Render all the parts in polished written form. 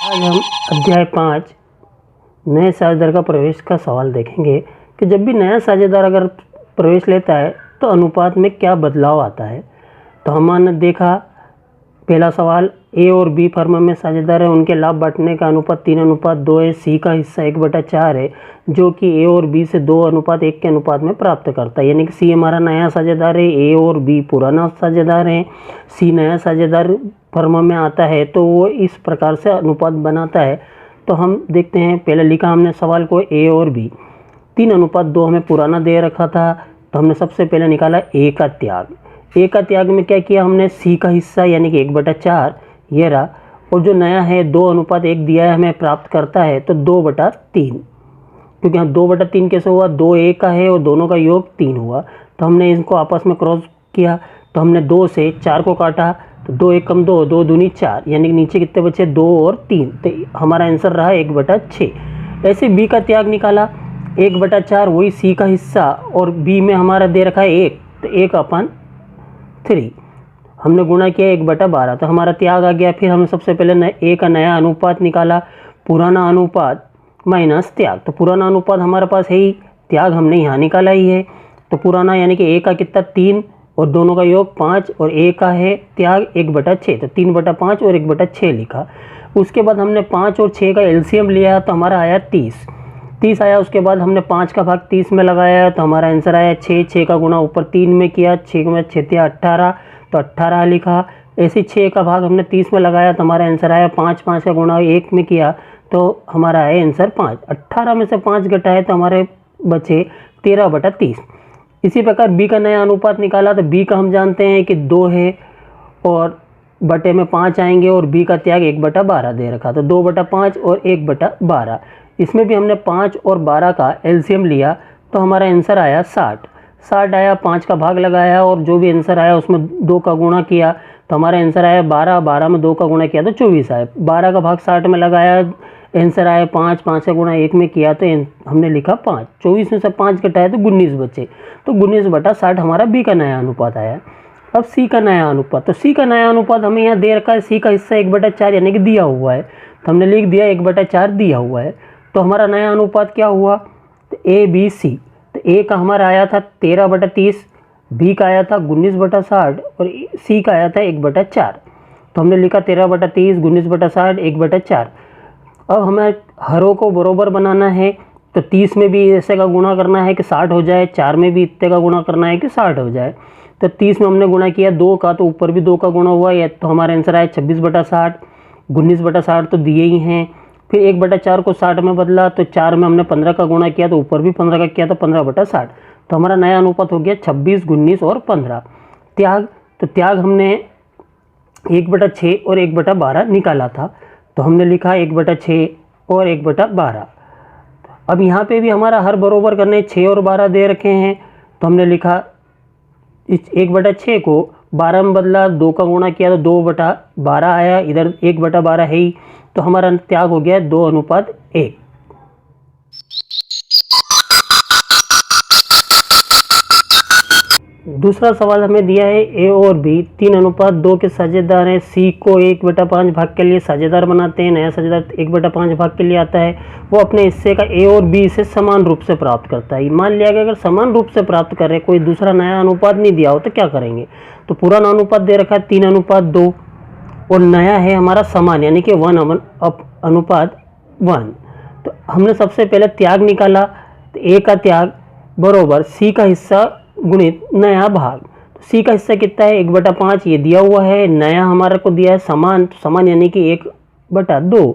आज हम अध्याय 5 नए साझेदार का प्रवेश का सवाल देखेंगे कि जब भी नया साझेदार अगर प्रवेश लेता है तो अनुपात में क्या बदलाव आता है। तो हमने देखा पहला सवाल, ए और बी फर्म में साझेदार है, उनके लाभ बांटने का अनुपात 3:2 है। सी का हिस्सा 1/4 है जो कि ए और बी से 2:1 के अनुपात में प्राप्त करता है। यानी कि सी हमारा नया साझेदार है, ए और बी पुराना साझेदार है। सी नया साझेदार फर्म में आता है तो वो इस प्रकार से अनुपात बनाता है। तो हम देखते हैं, पहले लिखा हमने सवाल को ए और बी, 3:2 हमें पुराना दे रखा था। तो हमने सबसे पहले निकाला ए का त्याग। ए का त्याग में क्या किया हमने, सी का हिस्सा यानी कि 1/4 ये रहा, और जो नया है 2:1 दिया है हमें प्राप्त करता है तो 2/3, क्योंकि यहाँ 2/3 कैसे हुआ, 2 ए का है और दोनों का योग 3 हुआ। तो हमने इनको आपस में क्रॉस किया, तो हमने 2 से 4 को काटा, तो 2 1 कम 2, 2 दूनी 4, यानी कि नीचे कितने बचे 2 और 3, तो हमारा आंसर रहा 1/6। ऐसे बी का त्याग निकाला, 1/4 वही सी का हिस्सा, और बी में हमारा दे रखा है 1, तो 1/3 हमने गुणा किया 1/12, तो हमारा त्याग आ गया। फिर हमने सबसे पहले ए का नया अनुपात निकाला, पुराना अनुपात माइनस त्याग। तो पुराना अनुपात हमारे पास है ही, त्याग हमने यहाँ निकाला ही है। तो पुराना यानी कि ए का कितना 3 और दोनों का योग 5, और ए का है त्याग 1/6, तो 3/5 और 1/6 लिखा। उसके बाद हमने 5 और 6 का एलसीएम लिया तो हमारा आया 30 आया। उसके बाद हमने 5 का भाग 30 में लगाया तो हमारा आंसर आया 6 का गुणा ऊपर 3 में किया, 6 में 6 18, तो 18 लिखा। ऐसे 6 का भाग हमने 30 में लगाया तो हमारा आंसर आया 5 का गुणा 1 में किया तो हमारा आया आंसर 5। 18 में से 5 घटाए तो हमारे बचे 13/30। इसी प्रकार बी का नया अनुपात निकाला, तो बी का हम जानते हैं कि 2 है और बटे में 5 आएंगे, और बी का त्याग 1/12 दे रखा, तो 2/5 और 1/12। इसमें भी हमने 5 और 12 का एलसीएम लिया तो हमारा आंसर आया 60 आया। 5 का भाग लगाया और जो भी आंसर आया उसमें 2 का गुणा किया तो हमारा आंसर आया 12 में 2 का गुणा किया तो 24 आया। 12 का भाग 60 में लगाया, आंसर आया 5 का गुणा 1 में किया तो हमने लिखा 5। 24 में से 5 घटाया तो 19 बचे, तो 19/60 हमारा बी का नया अनुपात आया। अब सी का नया अनुपात, तो सी का नया अनुपात हमें यहाँ दे रखा है, सी का हिस्सा 1/4 यानी कि दिया हुआ है, तो हमने लिख दिया 1/4 दिया हुआ है। तो हमारा नया अनुपात क्या हुआ, तो ए बी सी। तो ए का हमारा आया था 13/30, बी का आया था 19/60 और सी का आया था 1/4। तो हमने लिखा 13/30, 19/60, 1/4। अब हमें हरों को बरोबर बनाना है, तो 30 में भी ऐसे का गुणा करना है कि 60 हो जाए, 4 में भी इतने का गुणा करना है कि 60 हो जाए। तो 30 में हमने गुणा किया 2 का, तो ऊपर भी 2 का गुणा हुआ, या तो हमारा आंसर आया 26/60, 19/60 तो दिए ही हैं। फिर 1/4 को 60 में बदला, तो 4 में हमने 15 का गुणा किया, तो ऊपर भी 15 का किया, तो 15/60। तो हमारा नया अनुपात हो गया 26, 19 और 15। त्याग, तो त्याग हमने 1/6 और 1/12 निकाला था, तो हमने लिखा 1/6 और 1/12। अब यहाँ पे भी हमारा हर बरोबर करने 6 और 12 दे रखे हैं, तो हमने लिखा इस 1/6 को 12 में बदला, 2 का गुणा किया तो 2/12 आया, इधर 1/12 है ही, तो हमारा त्याग हो गया 2:1। दूसरा सवाल हमें दिया है, ए और बी 3:2 के साझेदार हैं। सी को 1/5 भाग के लिए साझेदार बनाते हैं, नया साझेदार 1/5 भाग के लिए आता है, वो अपने हिस्से का ए और बी से समान रूप से प्राप्त करता है। मान लिया कि अगर समान रूप से प्राप्त कर रहे, कोई दूसरा नया अनुपात नहीं दिया हो तो क्या करेंगे। तो पुराना अनुपात दे रखा है 3:2 और नया है हमारा समान यानी कि 1:1। तो हमने सबसे पहले त्याग निकाला, तो ए का त्याग बरोबर सी का हिस्सा गुणित नया भाग। तो सी का हिस्सा कितना है 1/5, ये दिया हुआ है, नया हमारे को दिया है समान, तो समान यानी कि 1/2,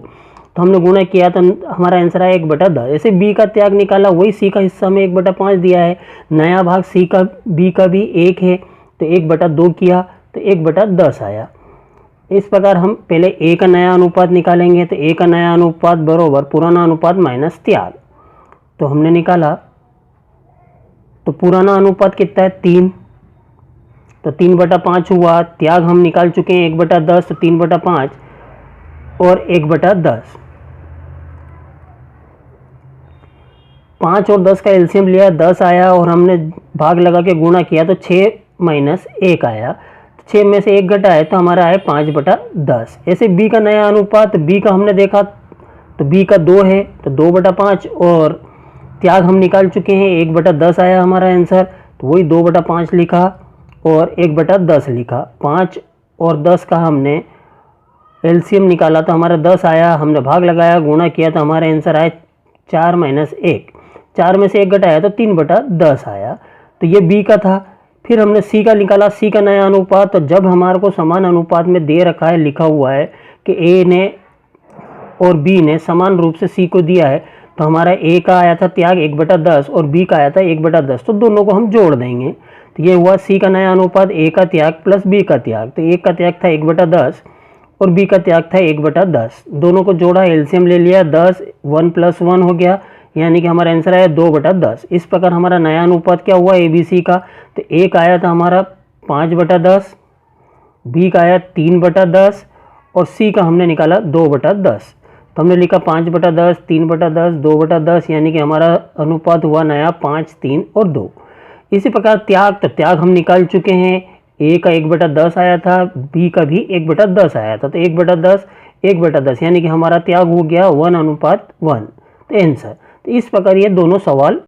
तो हमने गुणा किया तो हमारा आंसर आया 1/10। ऐसे बी का त्याग निकाला, वही सी का हिस्सा में 1/5 दिया है, नया भाग सी का बी का भी 1 है, तो 1/2 किया तो 1/10 आया। इस प्रकार हम पहले ए का नया अनुपात निकालेंगे, तो ए का नया अनुपात बरोबर पुराना अनुपात माइनस त्याग। तो हमने निकाला, तो पुराना अनुपात कितना है 3, तो 3/5 हुआ। त्याग हम निकाल चुके हैं 1/10, तो 3/5 और 1/10। 5 और 10 का एलसीएम लिया, 10 आया, और हमने भाग लगा के गुणा किया तो 6 - 1 आया। 6 में से 1 घटा है तो हमारा है 5/10। ऐसे b का नया अनुपात, b का हमने देखा तो b का 2 है तो 2/5, और त्याग हम निकाल चुके हैं 1/10 आया हमारा आंसर, तो वही 2/5 लिखा और 1/10 लिखा। 5 और 10 का हमने एलसीएम निकाला तो हमारा 10 आया, हमने भाग लगाया, गुणा किया तो हमारा आंसर आया 4 - 1। 4 में से 1 घटाया तो 3/10 आया, तो ये बी का था। फिर हमने सी का निकाला, सी का नया अनुपात, तो जब हमारे को समान अनुपात में दे रखा है, लिखा हुआ है कि ए ने और बी ने समान रूप से सी को दिया है, तो हमारा ए का आया था त्याग 1/10 और बी का आया था 1/10, तो दोनों को हम जोड़ देंगे। तो ये हुआ सी का नया अनुपात, ए का त्याग प्लस बी का त्याग। तो ए का त्याग था 1/10 और बी का त्याग था 1/10, दोनों को जोड़ा, एलसीएम ले लिया, 10 1 + 1 हो गया, यानी कि हमारा आंसर आया 2/10। इस प्रकार हमारा नया अनुपात क्या हुआ ए बी सी का, तो ए का आया था हमारा 5/10, बी का आया 3/10 और सी का हमने निकाला 2/10। तो हमने लिखा 5/10, 3/10, 2/10, यानी कि हमारा अनुपात हुआ नया 5, 3 और 2। इसी प्रकार त्याग, तो त्याग हम निकाल चुके हैं, ए का 1/10 आया था, बी का भी 1/10 आया था, तो 1/10, 1/10, यानी कि हमारा त्याग हो गया 1:1। तो आंसर, तो इस प्रकार ये दोनों सवाल